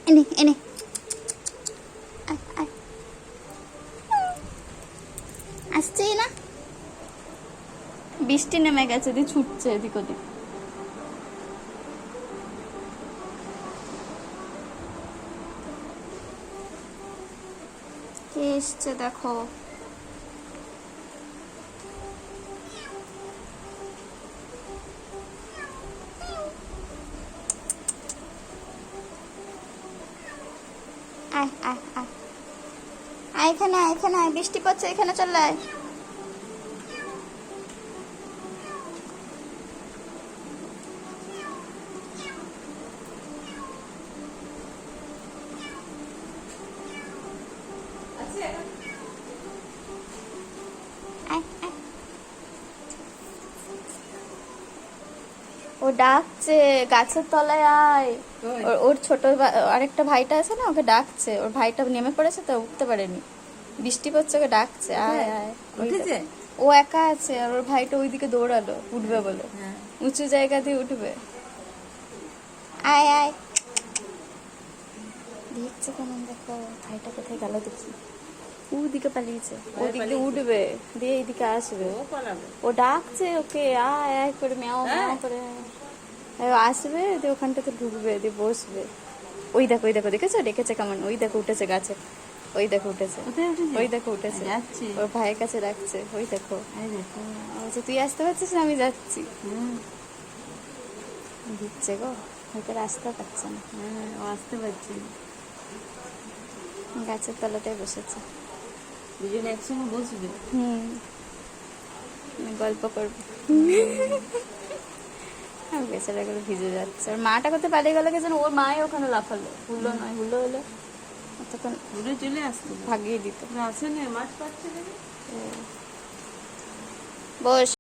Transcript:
এনে এনে আসছেই না, বৃষ্টি নেমে গেছে, দিয়ে ছুটছে এদিক ওদিক। কে এসছে দেখো। আয় আয় আয় আয়, এখানে আয়, এখানে আয়, বৃষ্টি পড়ছে, এখানে চলে আয়। আয় আয়। ও ডাকছে গাছের তলায় আয়। ওর ছোট আরেকটা ভাইটা আছে না, ওকে ডাকছে। ওর ভাইটা নেমে পড়েছে তো, উঠতে পারেনি, বৃষ্টি পড়ছে, ওকে ডাকছে আয় আয়। ও একা আছে, আর ওর ভাইটা ওইদিকে দৌড়ালো উঠবে বলে, উঁচু জায়গা দিয়ে উঠবে। আয় আয়। দেখছে কেমন, দেখো ভাইটা কোথায় গেল দেখি, ওদিকে পালিয়েছে, ওদিক দিয়ে উঠবে, দিয়ে এইদিকে আসবে। ও ডাকছে ওকে আয় আয় করে, ম্যাও ম্যাও করে আসবে, দিয়ে ওখানটাতে ঢুকবে, দিয়ে বসবে। ওই দেখো, ওই দেখো, দেখেছো ডেকেছে কেমন, ওই দেখো উঠেছে গাছে, ওই দেখো উঠেছে, ওই দেখো উঠেছে, ওর ভাইয়ের কাছে ডাকছে, ওই দেখো। আচ্ছা তুই আসতে পারছিস না, আমি যাচ্ছি। দিচ্ছে গো, হয়তো রাস্তা পাচ্ছে না। ও আসতে পারছি না, গাছের তলাটায় বসেছে। দুজনে একসঙ্গে বসবে। গল্প করবো। বেচারাগুলো ভিজে যাচ্ছে, আর মাটা কোথায় পালিয়ে গেল কে জানো, ওর মাই ওখানে লাফালো, হুলো নয় হুলো হলো, তখন ঘুরে চলে আসতো, ভাগিয়ে দিত। আসে না, মাছ পাচ্ছে না। বস।